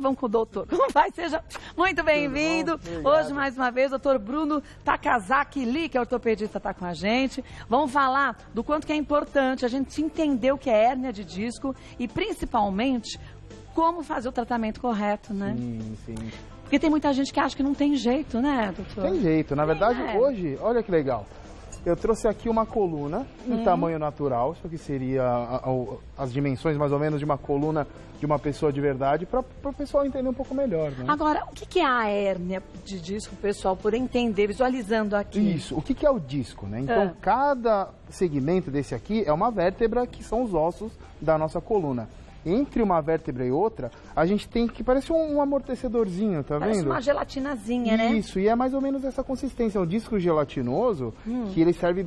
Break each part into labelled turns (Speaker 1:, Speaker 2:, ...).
Speaker 1: Vamos com o doutor. Como vai? Seja muito bem-vindo. Hoje, mais uma vez, o doutor Bruno Takazaki Lee, que é ortopedista, está com a gente. Vamos falar do quanto que é importante a gente entender o que é hérnia de disco e, principalmente, como fazer o tratamento correto, né?
Speaker 2: Sim.
Speaker 1: Porque tem muita gente que acha que não tem jeito, né, doutor?
Speaker 2: Tem jeito. Na verdade, hoje, olha que legal. Eu trouxe aqui uma coluna em tamanho natural, isso aqui seria as dimensões mais ou menos de uma coluna de uma pessoa de verdade, para o pessoal entender um pouco melhor, né?
Speaker 1: Agora, o que é a hérnia de disco, pessoal, por entender, visualizando aqui?
Speaker 2: Isso, o que é o disco, né? Então, cada segmento desse aqui é uma vértebra, que são os ossos da nossa coluna. Entre uma vértebra e outra, a gente tem que parece um amortecedorzinho, tá vendo?
Speaker 1: Parece uma gelatinazinha, né?
Speaker 2: Isso, e é mais ou menos essa consistência. É um disco gelatinoso que ele serve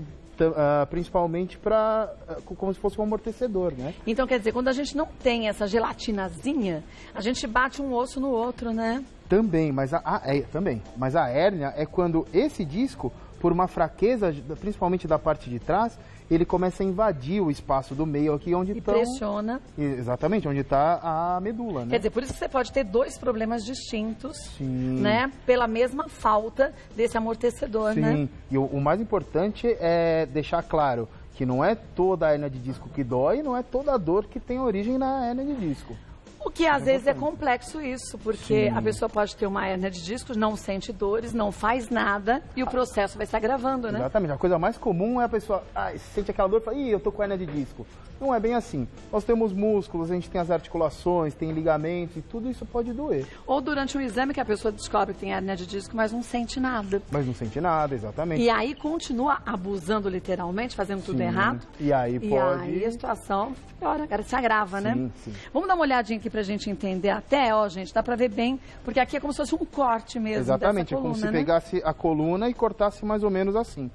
Speaker 2: principalmente para como se fosse um amortecedor, né?
Speaker 1: Então, quer dizer, quando a gente não tem essa gelatinazinha, a gente bate um osso no outro, né?
Speaker 2: Também, mas a hérnia é quando esse disco, por uma fraqueza, principalmente da parte de trás, ele começa a invadir o espaço do meio aqui onde está...
Speaker 1: pressiona.
Speaker 2: Exatamente, onde está a medula, né?
Speaker 1: Quer dizer, por isso que você pode ter dois problemas distintos,
Speaker 2: Sim.
Speaker 1: né? Pela mesma falta desse amortecedor,
Speaker 2: Sim.
Speaker 1: né?
Speaker 2: E o mais importante é deixar claro que não é toda a hérnia de disco que dói, não é toda a dor que tem origem na hérnia de disco.
Speaker 1: O que às vezes é complexo isso, porque
Speaker 2: Sim.
Speaker 1: a pessoa pode ter uma hérnia de disco, não sente dores, não faz nada e o processo vai se agravando, né?
Speaker 2: Exatamente. A coisa mais comum é a pessoa sente aquela dor e fala, eu tô com hérnia de disco. Não é bem assim. Nós temos músculos, a gente tem as articulações, tem ligamentos e tudo isso pode doer.
Speaker 1: Ou durante um exame que a pessoa descobre que tem hérnia de disco, mas não sente nada.
Speaker 2: Mas não sente nada, exatamente.
Speaker 1: E aí continua abusando literalmente, fazendo tudo errado.
Speaker 2: E aí pode...
Speaker 1: E aí a situação piora, se agrava, né?
Speaker 2: Sim.
Speaker 1: Vamos dar uma olhadinha aqui pra gente entender até, gente, dá pra ver bem, porque aqui é como se fosse um corte mesmo.
Speaker 2: Exatamente,
Speaker 1: dessa coluna,
Speaker 2: é como se
Speaker 1: né?
Speaker 2: pegasse a coluna e cortasse mais ou menos assim.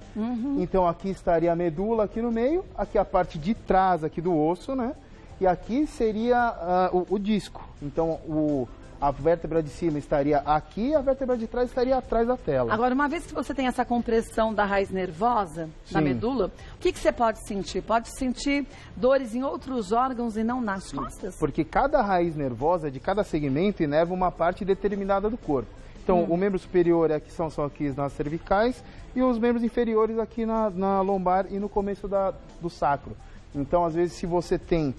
Speaker 2: Então aqui estaria a medula aqui no meio, aqui a parte de trás aqui do osso, né? E aqui seria o disco. Então a vértebra de cima estaria aqui e a vértebra de trás estaria atrás da tela.
Speaker 1: Agora, uma vez que você tem essa compressão da raiz nervosa, da medula, o que você pode sentir? Pode sentir dores em outros órgãos e não nas costas?
Speaker 2: Porque cada raiz nervosa de cada segmento inerva uma parte determinada do corpo. Então, o membro superior aqui são aqui nas cervicais e os membros inferiores aqui na lombar e no começo do sacro. Então, às vezes, se você tem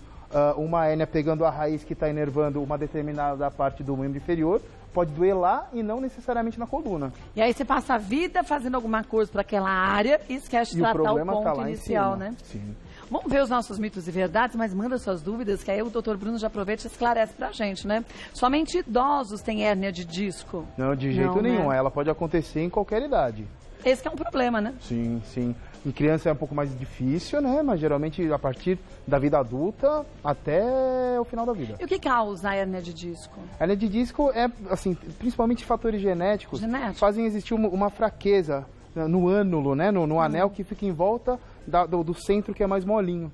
Speaker 2: uma hérnia pegando a raiz que está inervando uma determinada parte do membro inferior, pode doer lá e não necessariamente na coluna.
Speaker 1: E aí você passa a vida fazendo alguma coisa para aquela área e esquece de tratar o ponto inicial, né?
Speaker 2: Sim.
Speaker 1: Vamos ver os nossos mitos e verdades, mas manda suas dúvidas, que aí o doutor Bruno já aproveita e esclarece pra gente, né? Somente idosos têm hérnia de disco?
Speaker 2: Não, de jeito nenhum. Ela pode acontecer em qualquer idade.
Speaker 1: Esse que é um problema, né?
Speaker 2: Sim. Em criança é um pouco mais difícil, né? Mas geralmente a partir da vida adulta até o final da vida.
Speaker 1: E o que causa a hérnia de disco?
Speaker 2: A hérnia de disco é, assim, principalmente fatores genéticos fazem existir uma fraqueza no ânulo, né? No anel que fica em volta do centro, que é mais molinho.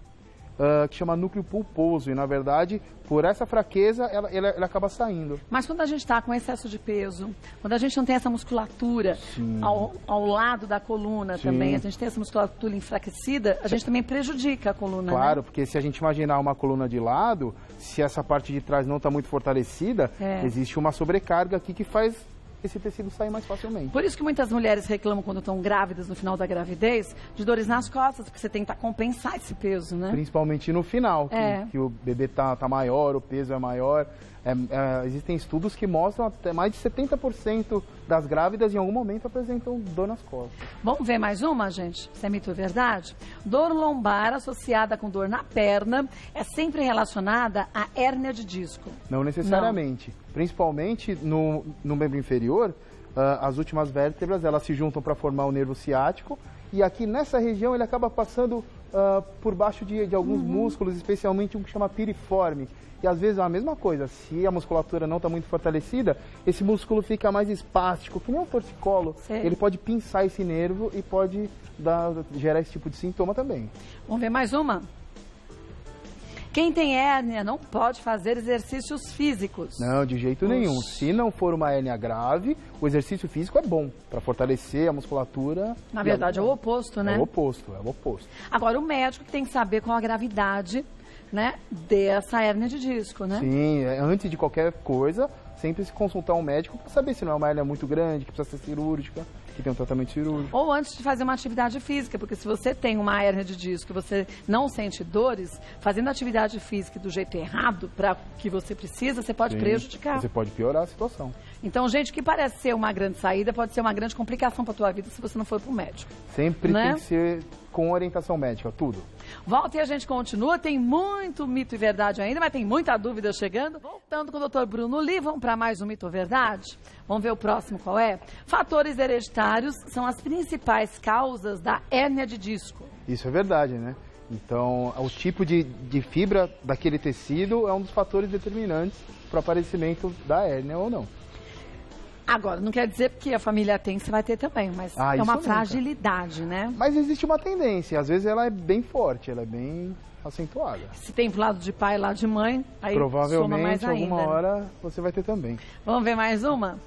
Speaker 2: Que chama núcleo pulposo, e na verdade, por essa fraqueza, ela acaba saindo.
Speaker 1: Mas quando a gente está com excesso de peso, quando a gente não tem essa musculatura ao lado da coluna também, a gente tem essa musculatura enfraquecida, a gente também prejudica a coluna,
Speaker 2: Claro,
Speaker 1: né?
Speaker 2: porque se a gente imaginar uma coluna de lado, se essa parte de trás não está muito fortalecida, existe uma sobrecarga aqui que faz esse tecido sair mais facilmente. Por
Speaker 1: isso que muitas mulheres reclamam quando estão grávidas no final da gravidez de dores nas costas, porque você tenta compensar esse peso, né?
Speaker 2: Principalmente no final, que o bebê tá maior, o peso é maior. Existem estudos que mostram até mais de 70% das grávidas em algum momento apresentam dor nas costas.
Speaker 1: Vamos ver mais uma, gente? Se é mito ou verdade? Dor lombar associada com dor na perna é sempre relacionada à hérnia de disco?
Speaker 2: Não necessariamente. Não. Principalmente no membro inferior, as últimas vértebras elas se juntam para formar o nervo ciático e aqui nessa região ele acaba passando por baixo de alguns músculos, especialmente um que chama piriforme. E às vezes é a mesma coisa, se a musculatura não está muito fortalecida, esse músculo fica mais espástico, que nem um torcicolo. Ele pode pinçar esse nervo e pode gerar esse tipo de sintoma também.
Speaker 1: Vamos ver mais uma? Quem tem hérnia não pode fazer exercícios físicos.
Speaker 2: Não, de jeito nenhum. Se não for uma hérnia grave, o exercício físico é bom para fortalecer a musculatura.
Speaker 1: Na verdade, é o oposto, né?
Speaker 2: É o oposto.
Speaker 1: Agora, o médico que tem que saber qual a gravidade, né, dessa hérnia de disco, né?
Speaker 2: Sim, antes de qualquer coisa, sempre se consultar um médico para saber se não é uma hérnia muito grande, que precisa ser cirúrgica, que tem um tratamento cirúrgico.
Speaker 1: Ou antes de fazer uma atividade física, porque se você tem uma hérnia de disco e você não sente dores, fazendo atividade física do jeito errado para o que você precisa, você pode prejudicar.
Speaker 2: Você pode piorar a situação.
Speaker 1: Então, gente, o que parece ser uma grande saída pode ser uma grande complicação para a tua vida se você não for para o médico.
Speaker 2: Sempre
Speaker 1: né?
Speaker 2: tem que ser com orientação médica, tudo.
Speaker 1: Volta e a gente continua, tem muito mito e verdade ainda, mas tem muita dúvida chegando. Voltando com o Dr. Bruno Li, vamos para mais um mito ou verdade? Vamos ver o próximo qual é? Fatores hereditários são as principais causas da hérnia de disco.
Speaker 2: Isso é verdade, né? Então, o tipo de fibra daquele tecido é um dos fatores determinantes para o aparecimento da hérnia ou não.
Speaker 1: Agora, não quer dizer que a família tem, você vai ter também, mas é uma fragilidade, né?
Speaker 2: Mas existe uma tendência, às vezes ela é bem forte, ela é bem acentuada.
Speaker 1: Se tem pro lado de pai e lado de mãe, aí
Speaker 2: provavelmente,
Speaker 1: soma mais ainda.
Speaker 2: alguma hora você vai ter também.
Speaker 1: Vamos ver mais uma?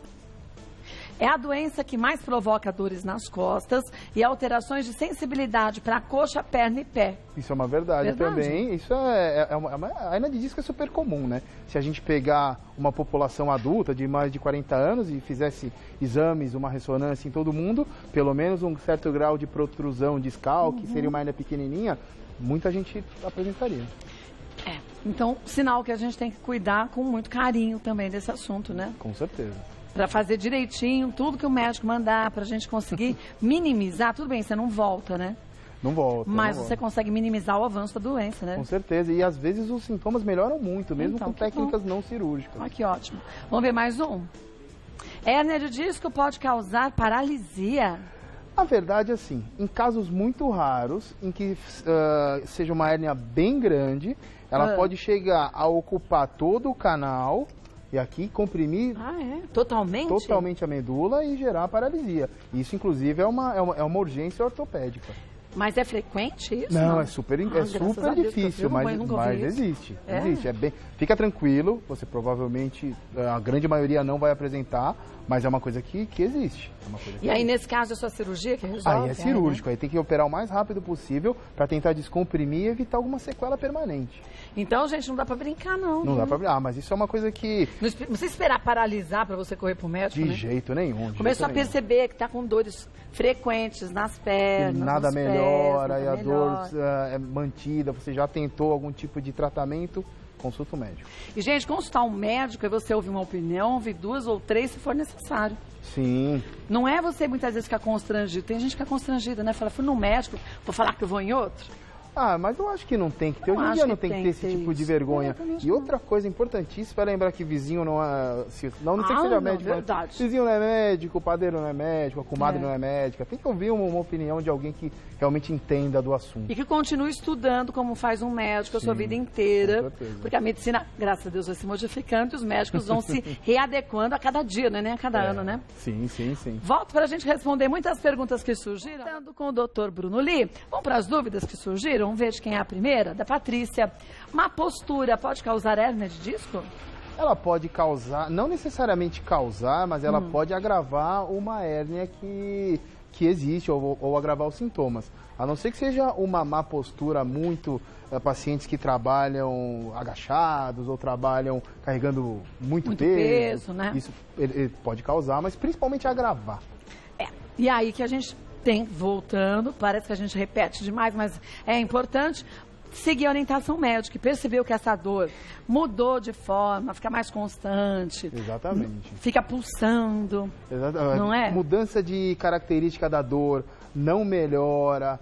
Speaker 1: É a doença que mais provoca dores nas costas e alterações de sensibilidade para coxa, perna e pé.
Speaker 2: Isso é uma verdade também. Isso a hérnia de disco é super comum, né? Se a gente pegar uma população adulta de mais de 40 anos e fizesse exames, uma ressonância em todo mundo, pelo menos um certo grau de protrusão discal, que seria uma hérnia pequenininha, muita gente apresentaria.
Speaker 1: Então, sinal que a gente tem que cuidar com muito carinho também desse assunto, né?
Speaker 2: Com certeza.
Speaker 1: Para fazer direitinho, tudo que o médico mandar, para a gente conseguir minimizar. Tudo bem, você não volta, né?
Speaker 2: Não volta.
Speaker 1: Mas você consegue minimizar o avanço da doença, né?
Speaker 2: Com certeza. E às vezes os sintomas melhoram muito, mesmo com técnicas não cirúrgicas.
Speaker 1: Olha que ótimo. Vamos ver mais um? Hérnia de disco pode causar paralisia?
Speaker 2: A verdade é assim, em casos muito raros, em que seja uma hérnia bem grande, ela pode chegar a ocupar todo o canal e aqui comprimir totalmente a medula e gerar paralisia. Isso, inclusive, é uma urgência ortopédica.
Speaker 1: Mas é frequente isso?
Speaker 2: Não, é super difícil, mas existe. Existe. Fica tranquilo, você provavelmente, a grande maioria não vai apresentar, mas é uma coisa que existe. É uma coisa que
Speaker 1: aí, nesse caso, é só cirurgia que resolve?
Speaker 2: Aí é cirúrgico, aí tem que operar o mais rápido possível para tentar descomprimir e evitar alguma sequela permanente.
Speaker 1: Então, gente, não dá para brincar, não.
Speaker 2: Não dá para brincar, mas isso é uma coisa que...
Speaker 1: Não precisa esperar paralisar para você correr pro médico,
Speaker 2: De jeito nenhum.
Speaker 1: Começou a perceber que está com dores frequentes nas pernas,
Speaker 2: nada melhora, e a dor é mantida, você já tentou algum tipo de tratamento, consulta o médico.
Speaker 1: E, gente, consultar um médico é você ouvir uma opinião, ouvir 2 ou 3 se for necessário.
Speaker 2: Sim.
Speaker 1: Não é você muitas vezes ficar constrangido. Tem gente que fica constrangida, né? Fala, fui no médico, vou falar que eu vou em outro.
Speaker 2: Mas eu acho que não tem que ter. Hoje em dia não tem que ter esse tipo de vergonha. E outra coisa importantíssima é lembrar que vizinho não é... Não sei que seja médico, mas vizinho não é médico, o padeiro não é médico, a comadre não é médica. Tem que ouvir uma opinião de alguém que realmente entenda do assunto.
Speaker 1: E que continue estudando como faz um médico a sua vida inteira. Porque a medicina, graças a Deus, vai se modificando e os médicos vão se readequando a cada dia, não é nem a cada ano, né?
Speaker 2: Sim.
Speaker 1: Volto para a gente responder muitas perguntas que surgiram. Estando com o Dr. Bruno Li. Vamos para as dúvidas que surgiram? Vamos ver de quem é a primeira, da Patrícia. Má postura pode causar hérnia de disco?
Speaker 2: Ela pode causar, não necessariamente causar, mas ela pode agravar uma hérnia que existe ou agravar os sintomas. A não ser que seja uma má postura muito... pacientes que trabalham agachados ou trabalham carregando muito peso,
Speaker 1: né?
Speaker 2: Isso ele pode causar, mas principalmente agravar.
Speaker 1: E aí que a gente tem, voltando, parece que a gente repete demais, mas é importante seguir a orientação médica e perceber que essa dor mudou de forma, fica mais constante.
Speaker 2: Exatamente.
Speaker 1: Fica pulsando, não é?
Speaker 2: Mudança de característica da dor, não melhora,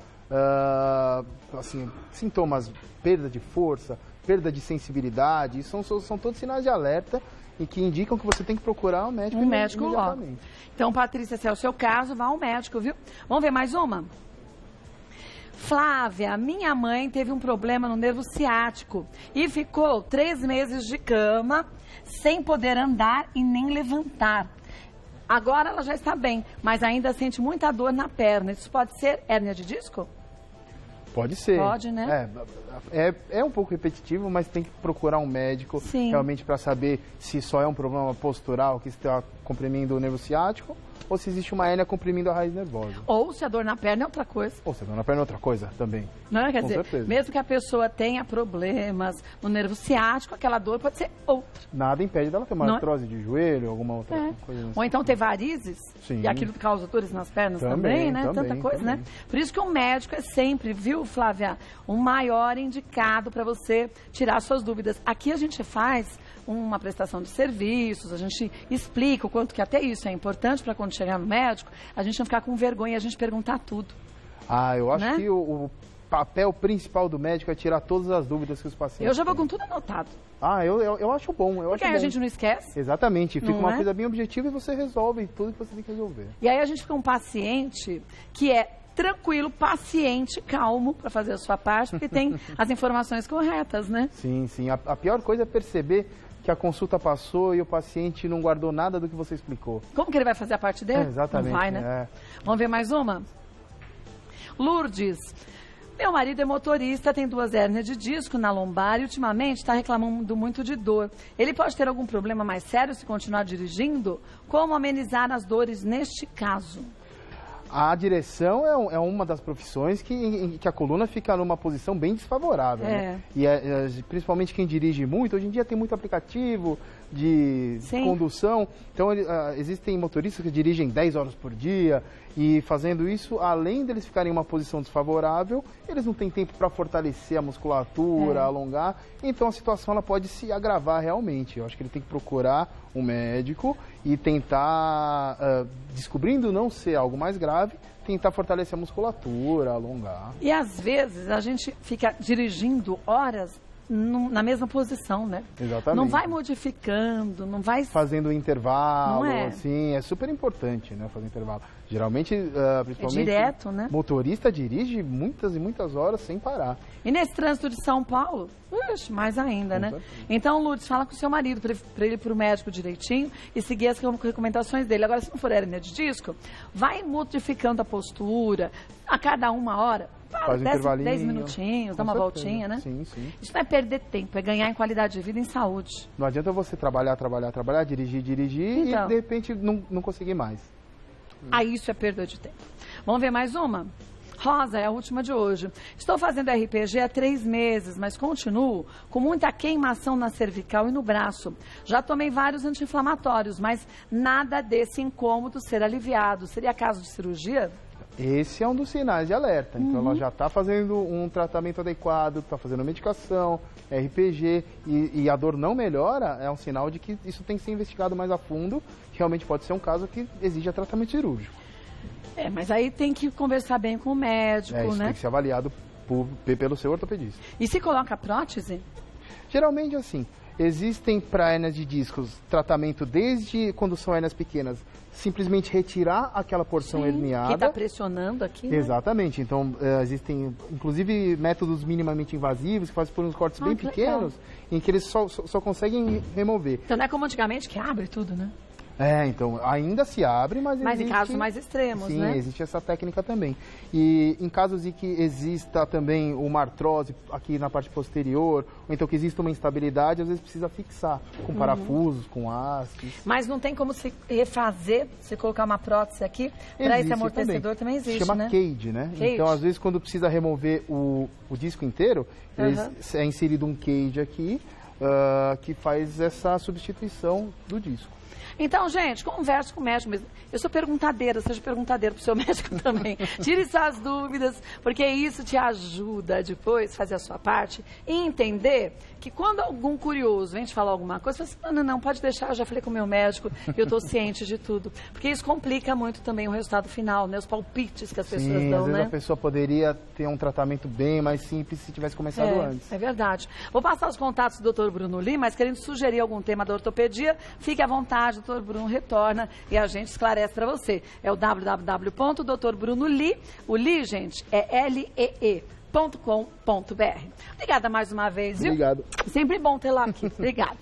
Speaker 2: sintomas, perda de força, perda de sensibilidade, são todos sinais de alerta e que indicam que você tem que procurar um médico
Speaker 1: logo. Então, Patrícia, se é o seu caso, vá ao médico, viu? Vamos ver mais uma? Flávia, minha mãe teve um problema no nervo ciático e ficou 3 meses de cama, sem poder andar e nem levantar. Agora ela já está bem, mas ainda sente muita dor na perna. Isso pode ser hérnia de disco?
Speaker 2: Pode ser.
Speaker 1: Pode, né?
Speaker 2: É um pouco repetitivo, mas tem que procurar um médico realmente para saber se só é um problema postural que está comprimindo o nervo ciático ou se existe uma hérnia comprimindo a raiz nervosa.
Speaker 1: Ou se a dor na perna é outra coisa.
Speaker 2: Ou se a dor na perna é outra coisa também.
Speaker 1: Não é? Quer
Speaker 2: Com
Speaker 1: dizer,
Speaker 2: certeza.
Speaker 1: mesmo que a pessoa tenha problemas no nervo ciático, aquela dor pode ser outra.
Speaker 2: Nada impede dela ter uma
Speaker 1: Não é?
Speaker 2: artrose de joelho, alguma outra coisa assim.
Speaker 1: Ou então ter varizes,
Speaker 2: Sim.
Speaker 1: e aquilo causa dores nas pernas
Speaker 2: Também,
Speaker 1: né? Tanta coisa, né? Por isso que o médico é sempre, viu, Flávia, o maior indicado para você tirar suas dúvidas. Aqui a gente faz uma prestação de serviços, a gente explica o quanto que até isso é importante para quando chegar no médico, a gente não ficar com vergonha e a gente perguntar tudo.
Speaker 2: Ah, eu acho
Speaker 1: Né?
Speaker 2: que o papel principal do médico é tirar todas as dúvidas que os pacientes
Speaker 1: Eu já vou
Speaker 2: têm.
Speaker 1: com tudo anotado,
Speaker 2: Ah, eu acho bom.
Speaker 1: porque aí a gente não esquece.
Speaker 2: Exatamente, fica
Speaker 1: Não
Speaker 2: uma
Speaker 1: é?
Speaker 2: coisa bem objetiva e você resolve tudo que você tem que resolver.
Speaker 1: E aí a gente fica um paciente que é tranquilo, paciente, calmo para fazer a sua parte, porque tem as informações corretas, né?
Speaker 2: Sim, sim. A pior coisa é perceber que a consulta passou e o paciente não guardou nada do que você explicou.
Speaker 1: Como que ele vai fazer a parte dele?
Speaker 2: Exatamente.
Speaker 1: Não vai, né?
Speaker 2: É.
Speaker 1: Vamos ver mais uma? Lourdes. Meu marido é motorista, tem 2 hérnias de disco na lombar e ultimamente está reclamando muito de dor. Ele pode ter algum problema mais sério se continuar dirigindo? Como amenizar as dores neste caso?
Speaker 2: A direção é uma das profissões que a coluna fica numa posição bem desfavorável. Né? E principalmente quem dirige muito, hoje em dia tem muito aplicativo de condução. Então existem motoristas que dirigem 10 horas por dia e fazendo isso, além deles ficarem em uma posição desfavorável, eles não têm tempo para fortalecer a musculatura, alongar. Então a situação ela pode se agravar realmente. Eu acho que ele tem que procurar um médico e tentar, descobrindo não ser algo mais grave, tentar fortalecer a musculatura, alongar.
Speaker 1: E às vezes a gente fica dirigindo horas na mesma posição, né?
Speaker 2: Exatamente.
Speaker 1: Não vai modificando, não vai...
Speaker 2: Fazendo intervalo,
Speaker 1: Não é?
Speaker 2: assim, é super importante, né, fazer intervalo. Geralmente, principalmente...
Speaker 1: direto, né?
Speaker 2: Motorista dirige muitas e muitas horas sem parar.
Speaker 1: E nesse trânsito de São Paulo, mais ainda, né? Então, Lourdes, fala com o seu marido para ele ir para o médico direitinho e seguir as recomendações dele. Agora, se não for hérnia de disco, vai modificando a postura a cada 1 hora.
Speaker 2: Faz um
Speaker 1: 10 minutinhos, dá uma voltinha, né?
Speaker 2: Sim, sim.
Speaker 1: Isso não é perder tempo, é ganhar em qualidade de vida e em saúde.
Speaker 2: Não adianta você trabalhar, dirigir
Speaker 1: Então.
Speaker 2: e de repente não conseguir mais.
Speaker 1: Aí isso é perda de tempo. Vamos ver mais uma? Rosa, é a última de hoje. Estou fazendo RPG há 3 meses, mas continuo com muita queimação na cervical e no braço. Já tomei vários anti-inflamatórios, mas nada desse incômodo ser aliviado. Seria caso de cirurgia?
Speaker 2: Esse é um dos sinais de alerta. Então, ela já está fazendo um tratamento adequado, está fazendo medicação, RPG, e a dor não melhora, é um sinal de que isso tem que ser investigado mais a fundo. Realmente pode ser um caso que exija tratamento cirúrgico.
Speaker 1: Mas aí tem que conversar bem com o médico,
Speaker 2: Isso
Speaker 1: né?
Speaker 2: tem que ser avaliado pelo seu ortopedista.
Speaker 1: E se coloca prótese?
Speaker 2: Geralmente, assim, existem para hérnias de discos tratamento desde quando são hérnias pequenas, simplesmente retirar aquela porção herniada.
Speaker 1: Que está pressionando aqui, né?
Speaker 2: Exatamente. Então, existem, inclusive, métodos minimamente invasivos que fazem por uns cortes bem
Speaker 1: que
Speaker 2: pequenos, em que eles só conseguem remover.
Speaker 1: Então não é como antigamente que abre tudo, né?
Speaker 2: Então, ainda se abre, mas
Speaker 1: Mas
Speaker 2: existe...
Speaker 1: em casos mais extremos,
Speaker 2: sim,
Speaker 1: né?
Speaker 2: existe essa técnica também. E em casos em que exista também uma artrose aqui na parte posterior, ou então que exista uma instabilidade, às vezes precisa fixar com parafusos, com hastes.
Speaker 1: Mas não tem como se refazer, se colocar uma prótese aqui, para esse
Speaker 2: Existe
Speaker 1: amortecedor também existe,
Speaker 2: Chama
Speaker 1: né?
Speaker 2: cage, né?
Speaker 1: Cage.
Speaker 2: Então, às vezes, quando precisa remover o disco inteiro, é inserido um cage aqui, que faz essa substituição do disco.
Speaker 1: Então, gente, converse com o médico mesmo. Eu sou perguntadeira, seja perguntadeira pro seu médico também. Tire suas dúvidas, porque isso te ajuda depois a fazer a sua parte e entender que quando algum curioso vem te falar alguma coisa, você fala assim, não, pode deixar, eu já falei com o meu médico, eu estou ciente de tudo. Porque isso complica muito também o resultado final, né? Os palpites que as pessoas dão,
Speaker 2: às vezes
Speaker 1: né?
Speaker 2: a pessoa poderia ter um tratamento bem mais simples se tivesse começado antes.
Speaker 1: É verdade. Vou passar os contatos do Dr. Bruno Li, mas querendo sugerir algum tema da ortopedia, fique à vontade, Dr. Bruno retorna e a gente esclarece para você. É o www.drbrunolee, o Li, gente, é Lee.com.br. Obrigada mais uma vez, viu?
Speaker 2: Obrigado.
Speaker 1: Sempre bom tê-la aqui. Obrigada.